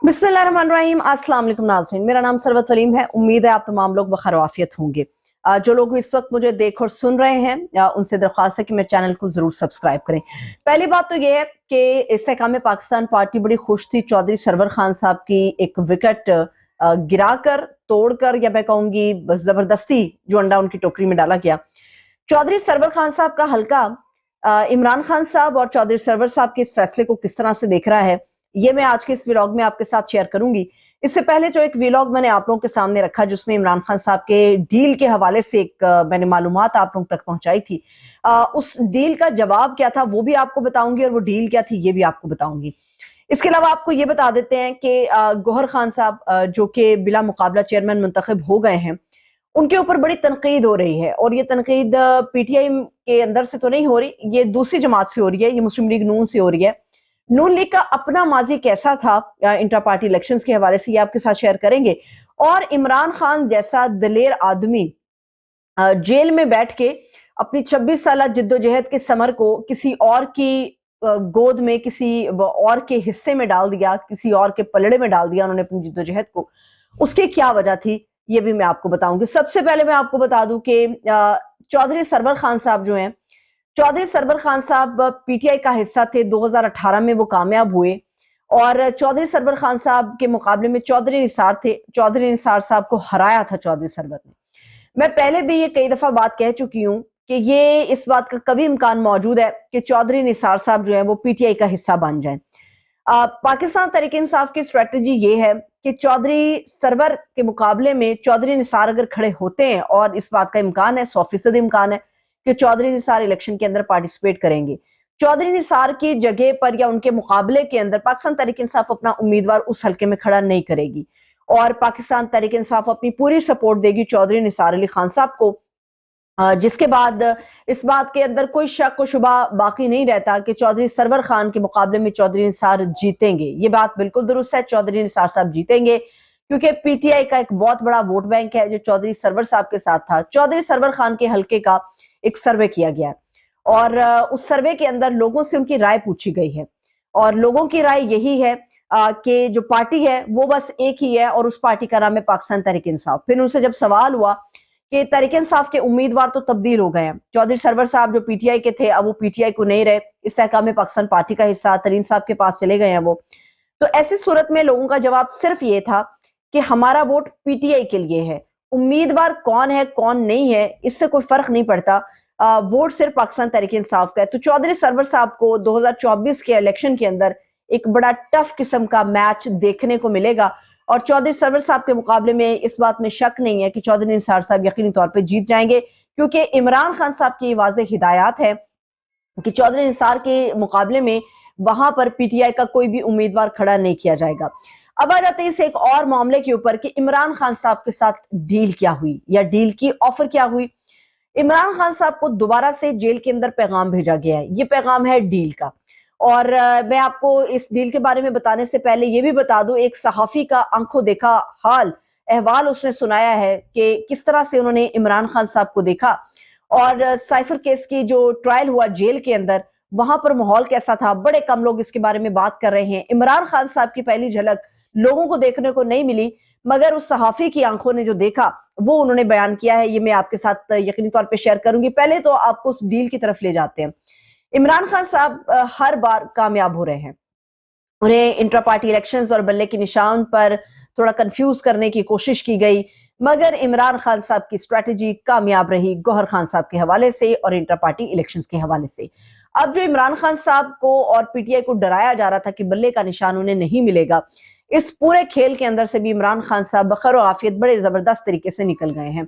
बिस्मिल्लाहिर्रहमानिर्रहीम। अस्सलाम वालेकुम नाज़रीन, मेरा नाम सरवत वलीम है। उम्मीद है आप तमाम लोग बखैर आफियत होंगे। जो लोग इस वक्त मुझे देख और सुन रहे हैं, उनसे दरख्वास्त है कि मेरे चैनल को ज़रूर सब्सक्राइब करें। पहली बात तो ये है कि इस्तेहकाम पाकिस्तान पार्टी बड़ी खुश थी चौधरी सरवर खान साहब की एक विकेट गिरा कर, तोड़ कर, या मैं कहूँगी ज़बरदस्ती जो अंडा उनकी टोकरी में डाला गया। चौधरी सरवर खान साहब का हल्का इमरान खान साहब और चौधरी सरवर साहब के इस फैसले को किस तरह से देख रहा है, ये मैं आज के इस व्लॉग में आपके साथ शेयर करूंगी। इससे पहले जो एक व्लॉग मैंने आप लोगों के सामने रखा जिसमें इमरान खान साहब के डील के हवाले से एक मैंने मालूमात आप लोगों तक पहुंचाई थी, उस डील का जवाब क्या था वो भी आपको बताऊंगी, और वो डील क्या थी ये भी आपको बताऊंगी। इसके अलावा आपको ये बता देते हैं कि गौहर खान साहब जो कि बिला मुकाबला चेयरमैन मुंतखब हो गए हैं, उनके ऊपर बड़ी तनकीद हो रही है, और ये तनकीद पीटीआई के अंदर से तो नहीं हो रही, ये दूसरी जमात से हो रही है, ये मुस्लिम लीग नून से हो रही है। नून लीग का अपना माजी कैसा था इंटर पार्टी इलेक्शंस के हवाले से ये आपके साथ शेयर करेंगे। और इमरान खान जैसा दलेर आदमी जेल में बैठ के अपनी 26 साल जिद्दोजहद के समर को किसी और की गोद में, किसी और के हिस्से में डाल दिया, किसी और के पलड़े में डाल दिया उन्होंने अपनी जिद्दोजहद को, उसकी क्या वजह थी ये भी मैं आपको बताऊंगी। सबसे पहले मैं आपको बता दूं कि चौधरी सरवर खान साहब जो हैं, चौधरी सरवर खान साहब पीटीआई का हिस्सा थे। 2018 में वो कामयाब हुए, और चौधरी सरवर खान साहब के मुकाबले में चौधरी निसार थे। चौधरी निसार साहब को हराया था चौधरी सरवर ने। मैं पहले भी ये कई दफा बात कह चुकी हूं कि ये इस बात का कभी इम्कान मौजूद है कि चौधरी निसार साहब जो है वो पीटीआई का हिस्सा बन जाएं। पाकिस्तान तहरीक इंसाफ की स्ट्रेटजी ये है कि चौधरी सरवर के मुकाबले में चौधरी निसार अगर खड़े होते हैं, और इस बात का इम्कान है, 100% इम्कान है कि चौधरी निसार इलेक्शन के अंदर पार्टिसिपेट करेंगे, चौधरी निसार की जगह पर या उनके मुकाबले के अंदर पाकिस्तान तहरीक इंसाफ अपना उम्मीदवार उस हल्के में खड़ा नहीं करेगी, और पाकिस्तान तहरीक इंसाफ अपनी पूरी सपोर्ट देगी चौधरी निसार अली खान साहब को। जिसके बाद इस बात के अंदर कोई शक व शुबा बाकी नहीं रहता कि चौधरी सरवर खान के मुकाबले में चौधरी निसार जीतेंगे। ये बात बिल्कुल दुरुस्त है, चौधरी निसार साहब जीतेंगे, क्योंकि पीटीआई का एक बहुत बड़ा वोट बैंक है जो चौधरी सरवर साहब के साथ था। चौधरी सरवर खान के हल्के का एक सर्वे किया गया है, और उस सर्वे के अंदर लोगों से उनकी राय पूछी गई है, और लोगों की राय यही है कि जो पार्टी है वो बस एक ही है, और उस पार्टी का नाम है पाकिस्तान तहरीक इंसाफ। फिर उनसे जब सवाल हुआ कि तहरीक इंसाफ के उम्मीदवार तो तब्दील हो गए हैं, चौधरी सरवर साहब जो पीटीआई के थे अब वो पीटीआई को नहीं रहे, इस्तेहकाम पाकिस्तान पार्टी का हिस्सा तरीन साहब के पास चले गए हैं वो, तो ऐसी सूरत में लोगों का जवाब सिर्फ ये था कि हमारा वोट पीटीआई के लिए है, उम्मीदवार कौन है कौन नहीं है इससे कोई फर्क नहीं पड़ता, वोट सिर्फ पाकिस्तान तहरीक इंसाफ का है। तो चौधरी सरवर साहब को 2024 के इलेक्शन के अंदर एक बड़ा टफ किस्म का मैच देखने को मिलेगा, और चौधरी सरवर साहब के मुकाबले में इस बात में शक नहीं है कि चौधरी निसार साहब यकीनी तौर पर जीत जाएंगे, क्योंकि इमरान खान साहब की वाज़ेह हिदायत है कि चौधरी निसार के मुकाबले में वहां पर पीटीआई का कोई भी उम्मीदवार खड़ा नहीं किया जाएगा। अब आ जाते हैं इस एक और मामले के ऊपर कि इमरान खान साहब के साथ डील क्या हुई, या डील की ऑफर क्या हुई। इमरान खान साहब को दोबारा से जेल के अंदर पैगाम भेजा गया है, ये पैगाम है डील का। और मैं आपको इस डील के बारे में बताने से पहले ये भी बता दूं, एक सहाफी का आंखों देखा हाल अहवाल उसने सुनाया है कि किस तरह से उन्होंने इमरान खान साहब को देखा, और साइफर केस की जो ट्रायल हुआ जेल के अंदर, वहां पर माहौल कैसा था। बड़े कम लोग इसके बारे में बात कर रहे हैं। इमरान खान साहब की पहली झलक लोगों को देखने को नहीं मिली, मगर उस सहाफी की आंखों ने जो देखा वो उन्होंने बयान किया है, ये मैं आपके साथ यकीनी तौर पे शेयर करूंगी। पहले तो आपको उस डील की तरफ ले जाते हैं। इमरान खान साहब हर बार कामयाब हो रहे हैं, उन्हें इंट्रा पार्टी इलेक्शंस और बल्ले के निशान पर थोड़ा कंफ्यूज करने की कोशिश की गई, मगर इमरान खान साहब की स्ट्रेटजी कामयाब रही गौहर खान साहब के हवाले से और इंट्रा पार्टी इलेक्शंस के हवाले से। अब जो इमरान खान साहब को और पीटीआई को डराया जा रहा था कि बल्ले का निशान उन्हें नहीं मिलेगा, इस पूरे खेल के अंदर से भी इमरान खान साहब बखैर आफियत बड़े जबरदस्त तरीके से निकल गए हैं।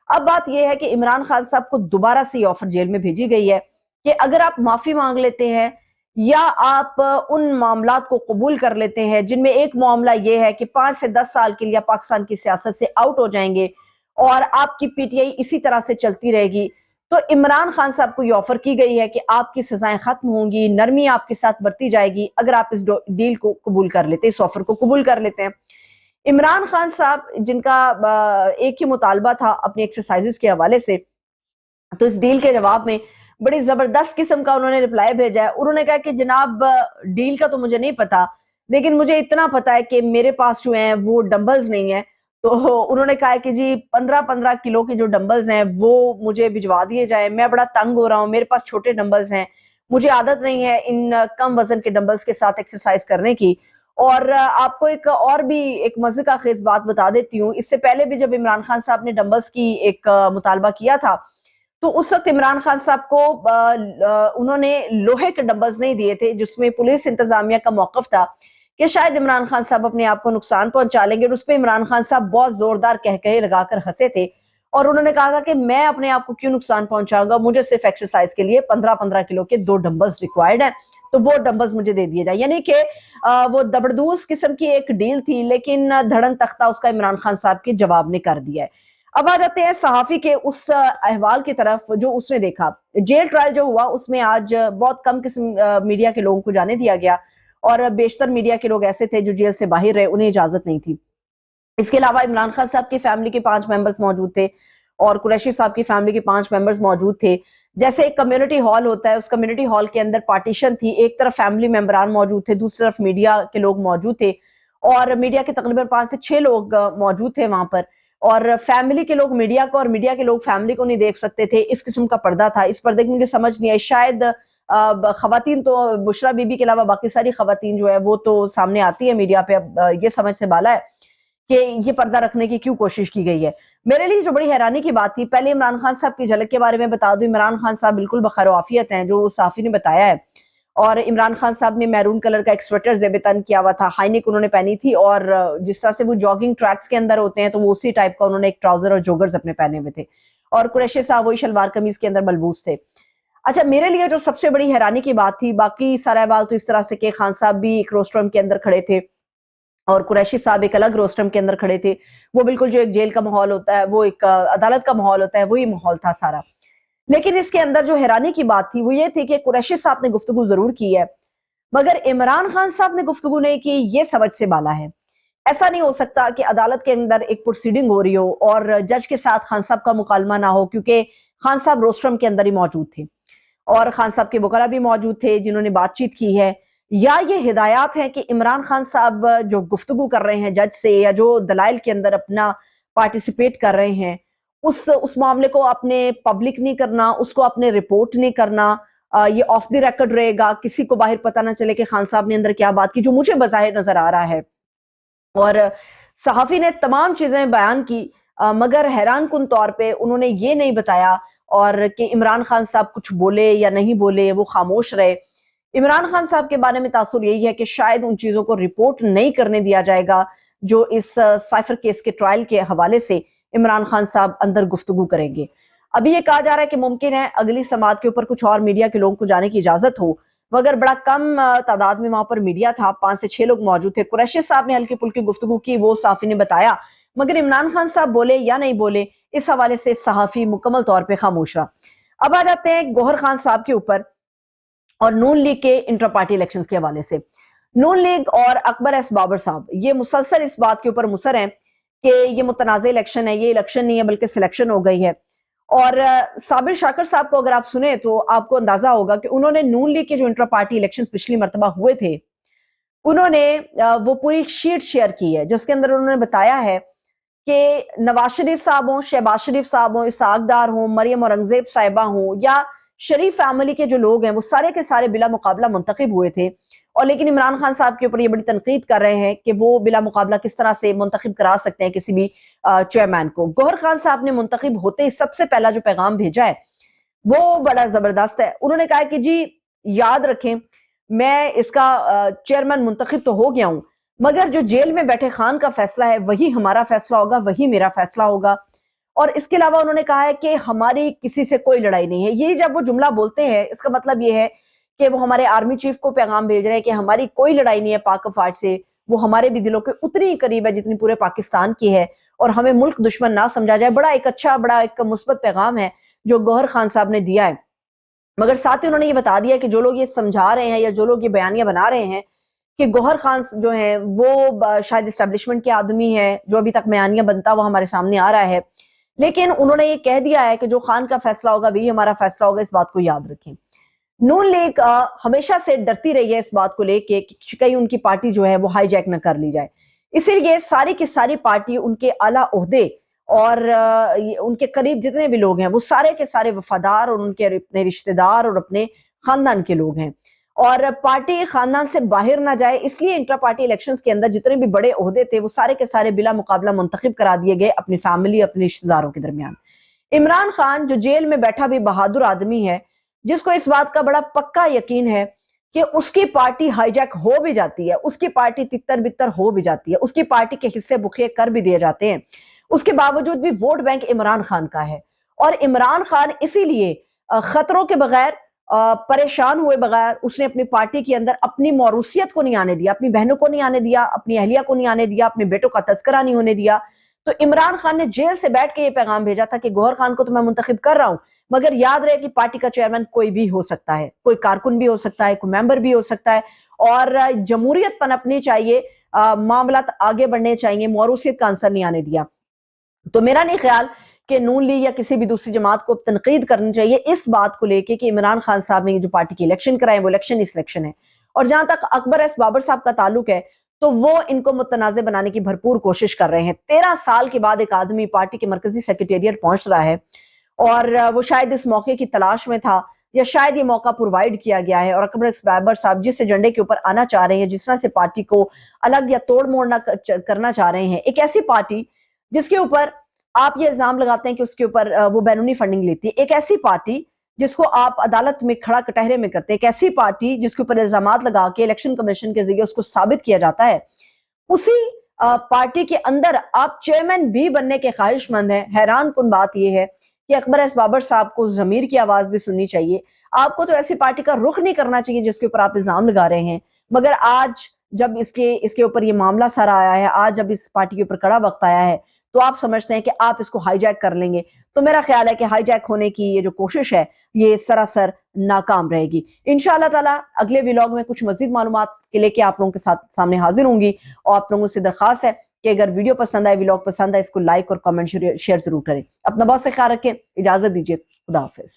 अब बात यह है कि इमरान खान साहब को दोबारा से ऑफर जेल में भेजी गई है कि अगर आप माफी मांग लेते हैं या आप उन मामलात को कबूल कर लेते हैं जिनमें एक मामला यह है कि 5 से 10 साल के लिए पाकिस्तान की सियासत से आउट हो जाएंगे और आपकी पीटीआई इसी तरह से चलती रहेगी, तो इमरान खान साहब को ये ऑफर की गई है कि आपकी सजाएं खत्म होंगी, नरमी आपके साथ बरती जाएगी अगर आप इस डील को कबूल कर लेते, इस ऑफर को कबूल कर लेते हैं। इमरान खान साहब जिनका एक ही मुतालबा था अपनी एक्सरसाइजेस के हवाले से, तो इस डील के जवाब में बड़ी जबरदस्त किस्म का उन्होंने रिप्लाई भेजा है। उन्होंने कहा कि जनाब डील का तो मुझे नहीं पता, لیکن مجھے اتنا پتا ہے کہ میرے پاس جو ہیں وہ ڈمبلز نہیں ہیں. تو انہوں نے کہا ہے کہ جی 15 کلو کے جو ڈمبلز ہیں وہ مجھے بھجوا دیے جائیں. میں بڑا تنگ ہو رہا ہوں, میرے پاس چھوٹے ڈمبلز ہیں, مجھے عادت نہیں ہے ان کم وزن کے ڈمبلز کے ساتھ ایکسرسائز کرنے کی. اور آپ کو ایک اور بھی ایک مزے کا خیز بات بتا دیتی ہوں. اس سے پہلے بھی جب عمران خان صاحب نے ڈمبلز کی ایک مطالبہ کیا تھا تو اس وقت عمران خان صاحب کو انہوں نے لوہے کے ڈمبلز نہیں دیے تھے, جس میں پولیس انتظامیہ کا موقف تھا کہ شاید عمران خان صاحب اپنے آپ کو نقصان پہنچا لیں گے. اور اس پہ عمران خان صاحب بہت زوردار کہکہے لگا کر ہنسے تھے اور انہوں نے کہا تھا کہ میں اپنے آپ کو کیوں نقصان پہنچاؤں گا, مجھے صرف ایکسرسائز کے لیے 15 کلو کے 2 ڈمبلز ریکوائرڈ ہیں, تو وہ ڈمبلز مجھے دے دیے جائیں. یعنی کہ وہ زبردوز قسم کی ایک ڈیل تھی, لیکن دھڑن تختہ اس کا عمران خان صاحب کے جواب نے کر دیا ہے. اب آ جاتے ہیں صحافی کے اس احوال کی طرف جو اس نے دیکھا. جیل ٹرائل جو ہوا اس میں آج بہت کم قسم میڈیا کے لوگوں کو جانے دیا گیا اور بیشتر میڈیا کے لوگ ایسے تھے جو جیل سے باہر رہے, انہیں اجازت نہیں تھی. اس کے علاوہ عمران خان صاحب کی فیملی کے 5 ممبرز موجود تھے اور قریشی صاحب کی فیملی کے 5 ممبرز موجود تھے. جیسے ایک کمیونٹی ہال ہوتا ہے, اس کمیونٹی ہال کے اندر پارٹیشن تھی, ایک طرف فیملی ممبران موجود تھے, دوسری طرف میڈیا کے لوگ موجود تھے اور میڈیا کے تقریباً 5 سے 6 لوگ موجود تھے وہاں پر. اور فیملی کے لوگ میڈیا کو اور میڈیا کے لوگ فیملی کو نہیں دیکھ سکتے تھے. اس قسم کا پردہ تھا. اس پردے کی مجھے سمجھ نہیں آئی, شاید خواتین تو بشرا بی بی کے علاوہ باقی ساری خواتین جو ہے وہ تو سامنے آتی ہے میڈیا پہ, اب یہ سمجھ سے بالا ہے کہ یہ پردہ رکھنے کی کیوں کوشش کی گئی ہے. میرے لیے جو بڑی حیرانی کی بات تھی, پہلے عمران خان صاحب کی جھلک کے بارے میں بتا دوں. عمران خان صاحب بالکل بخیر و عافیت ہیں جو صحافی نے بتایا ہے, اور عمران خان صاحب نے میرون کلر کا ایک سویٹر زیب تن کیا ہوا تھا, ہائی نیک انہوں نے پہنی تھی, اور جس طرح سے وہ جاگنگ ٹریکس کے اندر ہوتے ہیں تو وہ اسی ٹائپ کا انہوں نے ایک ٹراؤزر اور جوگرز اپنے پہنے ہوئے تھے, اور قریشی صاحب وہی شلوار قمیض کے اندر ملبوس تھے. اچھا, میرے لیے جو سب سے بڑی حیرانی کی بات تھی, باقی سارا احوال تو اس طرح سے کہ خان صاحب بھی ایک روسٹرم کے اندر کھڑے تھے اور قریشی صاحب ایک الگ روسٹرم کے اندر کھڑے تھے. وہ بالکل جو ایک جیل کا ماحول ہوتا ہے, وہ ایک عدالت کا ماحول ہوتا ہے, وہی ماحول تھا سارا. لیکن اس کے اندر جو حیرانی کی بات تھی وہ یہ تھی کہ قریشی صاحب نے گفتگو ضرور کی ہے مگر عمران خان صاحب نے گفتگو نہیں کی. یہ سمجھ سے بالا ہے. ایسا نہیں ہو سکتا کہ عدالت کے اندر ایک پروسیڈنگ ہو رہی ہو اور جج کے ساتھ خان صاحب کا مکالمہ نہ ہو, کیونکہ خان صاحب روسٹرم کے اندر ہی موجود تھے اور خان صاحب کے وکلاء بھی موجود تھے جنہوں نے بات چیت کی ہے. یا یہ ہدایات ہیں کہ عمران خان صاحب جو گفتگو کر رہے ہیں جج سے, یا جو دلائل کے اندر اپنا پارٹیسپیٹ کر رہے ہیں, اس معاملے کو اپنے پبلک نہیں کرنا, اس کو اپنے رپورٹ نہیں کرنا, یہ آف دی ریکارڈ رہے گا, کسی کو باہر پتہ نہ چلے کہ خان صاحب نے اندر کیا بات کی, جو مجھے بظاہر نظر آ رہا ہے. اور صحافی نے تمام چیزیں بیان کی مگر حیران کن طور پہ انہوں نے یہ نہیں بتایا اور کہ عمران خان صاحب کچھ بولے یا نہیں بولے, وہ خاموش رہے. عمران خان صاحب کے بارے میں تاثر یہی ہے کہ شاید ان چیزوں کو رپورٹ نہیں کرنے دیا جائے گا جو اس سائفر کیس کے ٹرائل کے حوالے سے عمران خان صاحب اندر گفتگو کریں گے. ابھی یہ کہا جا رہا ہے کہ ممکن ہے اگلی سماعت کے اوپر کچھ اور میڈیا کے لوگوں کو جانے کی اجازت ہو, مگر بڑا کم تعداد میں وہاں پر میڈیا تھا, 5 سے 6 لوگ موجود تھے. قریشی صاحب نے ہلکی پھلکی گفتگو کی, وہ صحافی نے بتایا, مگر عمران خان صاحب بولے یا نہیں بولے اس حوالے سے صحافی مکمل طور پہ خاموش رہا. اب آ جاتے ہیں گوہر خان صاحب کے اوپر اور نون لیگ کے انٹر پارٹی الیکشنز کے حوالے سے. نون لیگ اور اکبر ایس بابر صاحب یہ مسلسل اس بات کے اوپر مصر ہیں کہ یہ متنازع الیکشن ہے, یہ الیکشن نہیں ہے بلکہ سلیکشن ہو گئی ہے. اور صابر شاکر صاحب کو اگر آپ سنیں تو آپ کو اندازہ ہوگا کہ انہوں نے نون لیگ کے جو انٹر پارٹی الیکشنز پچھلی مرتبہ ہوئے تھے, انہوں نے وہ پوری شیٹ شیئر کی ہے جس کے اندر انہوں نے بتایا ہے کہ نواز شریف صاحب ہوں, شہباز شریف صاحب ہوں, اسحاق ڈار ہوں, مریم اورنگزیب صاحبہ ہوں, یا شریف فیملی کے جو لوگ ہیں وہ سارے کے سارے بلا مقابلہ منتخب ہوئے تھے. اور لیکن عمران خان صاحب کے اوپر یہ بڑی تنقید کر رہے ہیں کہ وہ بلا مقابلہ کس طرح سے منتخب کرا سکتے ہیں کسی بھی چیئرمین کو. گوہر خان صاحب نے منتخب ہوتے ہی سب سے پہلا جو پیغام بھیجا ہے وہ بڑا زبردست ہے. انہوں نے کہا کہ جی یاد رکھیں, میں اس کا چیئرمین منتخب تو ہو گیا ہوں, مگر جو جیل میں بیٹھے خان کا فیصلہ ہے وہی ہمارا فیصلہ ہوگا, وہی میرا فیصلہ ہوگا. اور اس کے علاوہ انہوں نے کہا ہے کہ ہماری کسی سے کوئی لڑائی نہیں ہے. یہ جب وہ جملہ بولتے ہیں اس کا مطلب یہ ہے کہ وہ ہمارے آرمی چیف کو پیغام بھیج رہے ہیں کہ ہماری کوئی لڑائی نہیں ہے پاک افواج سے, وہ ہمارے بھی دلوں کے اتنی ہی قریب ہے جتنی پورے پاکستان کی ہے, اور ہمیں ملک دشمن نہ سمجھا جائے. بڑا ایک اچھا, بڑا ایک مثبت پیغام ہے جو گوہر خان صاحب نے دیا ہے. مگر ساتھ ہی انہوں نے یہ بتا دیا کہ جو لوگ یہ سمجھا رہے ہیں یا جو لوگ یہ بیانیہ بنا رہے ہیں کہ گوہر خان جو ہیں وہ شاید اسٹیبلشمنٹ کے آدمی ہیں, جو ابھی تک بیانیہ بنتا وہ ہمارے سامنے آ رہا ہے, لیکن انہوں نے یہ کہہ دیا ہے کہ جو خان کا فیصلہ ہوگا وہی ہمارا فیصلہ ہوگا. اس بات کو یاد رکھیں. नून लीग हमेशा से डरती रही है इस बात को लेके कि कहीं उनकी पार्टी जो है वो हाईजैक न कर ली जाए, इसीलिए सारी की सारी पार्टी, उनके आला ओहदे और उनके करीब जितने भी लोग हैं वो सारे के सारे वफादार और उनके अपने रिश्तेदार और अपने खानदान के लोग हैं, और पार्टी खानदान से बाहर ना जाए इसलिए इंट्रा पार्टी इलेक्शंस के अंदर जितने भी बड़े ओहदे थे वो सारे के सारे बिला मुकाबला मुंतखब करा दिए गए अपनी फैमिली, अपने रिश्तेदारों के दरमियान। इमरान खान जो जेल में बैठा भी बहादुर आदमी है, जिसको इस बात का बड़ा पक्का यकीन है कि उसकी पार्टी हाईजैक हो भी जाती है, उसकी पार्टी तितर बितर हो भी जाती है, उसकी पार्टी के हिस्से बुखे कर भी दिए जाते हैं, उसके बावजूद भी वोट बैंक इमरान खान का है। और इमरान खान इसीलिए खतरों के बगैर, परेशान हुए बगैर उसने अपनी पार्टी के अंदर अपनी मौरूसियत को नहीं आने दिया, अपनी बहनों को नहीं आने दिया, अपनी अहलिया को नहीं आने दिया, अपने बेटों का तस्करा नहीं होने दिया। तो इमरान खान ने जेल से बैठ के ये पैगाम भेजा था कि गौहर खान को तो मैं मुंतखब कर रहा हूं, मगर याद रहे कि पार्टी का चेयरमैन कोई भी हो सकता है, कोई कारकुन भी हो सकता है, कोई मेंबर भी हो सकता है, और जमहूरियत पनपनी चाहिए, मामलात आगे बढ़ने चाहिए, मौरूसियत का आंसर नहीं आने दिया। तो मेरा नहीं ख्याल कि नून लीग या किसी भी दूसरी जमात को तनकीद करनी चाहिए इस बात को लेके कि इमरान खान साहब ने जो पार्टी की इलेक्शन कराए वो इलेक्शन इस इलेक्शन है। और जहां तक अकबर एस बाबर साहब का ताल्लुक है तो वो इनको मुतनाज़े बनाने की भरपूर कोशिश कर रहे हैं। 13 साल के बाद एक आदमी पार्टी के मरकजी सेक्रेटेरिएट पहुंच रहा है, और वो शायद इस मौके की तलाश में था, या शायद ये मौका प्रोवाइड किया गया है। और अकबर एस बाबर साहब जिस एजेंडे के ऊपर आना चाह रहे हैं, जिस तरह से पार्टी को अलग या तोड़ मोड़ करना चाह रहे हैं, एक ऐसी पार्टी जिसके ऊपर आप ये इल्जाम लगाते हैं कि उसके ऊपर वो बैरूनी फंडिंग लेती है, एक ऐसी पार्टी जिसको आप अदालत में खड़ा कटहरे में करते हैं, एक ऐसी पार्टी जिसके ऊपर इल्जाम लगा के इलेक्शन कमीशन के जरिए उसको साबित किया जाता है, उसी पार्टी के अंदर आप चेयरमैन भी बनने के ख्वाहिशमंद हैं। हैरान कुन बात यह है कि अकबर एस बाबर साहब को ज़मीर की आवाज भी सुननी चाहिए। आपको तो ऐसी पार्टी का रुख नहीं करना चाहिए जिसके ऊपर आप इल्जाम लगा रहे हैं, मगर आज जब इसके ऊपर ये मामला सारा आया है, आज जब इस पार्टी के ऊपर कड़ा वक्त आया है, तो आप समझते हैं कि आप इसको हाईजैक कर लेंगे। तो मेरा ख्याल है कि हाईजैक होने की ये जो कोशिश है ये सरासर नाकाम रहेगी। इंशाअल्लाह ताला अगले व्लॉग में कुछ मजीद मालूमात के लेके आप लोगों के साथ सामने हाजिर होंगी, और आप लोगों से दरख्वास्त है कि अगर वीडियो पसंद आए, व्लॉग पसंद आए, इसको लाइक और कमेंट शेयर जरूर करें। अपना बहुत से ख्याल रखें, इजाजत दीजिए, खुदा हाफिज।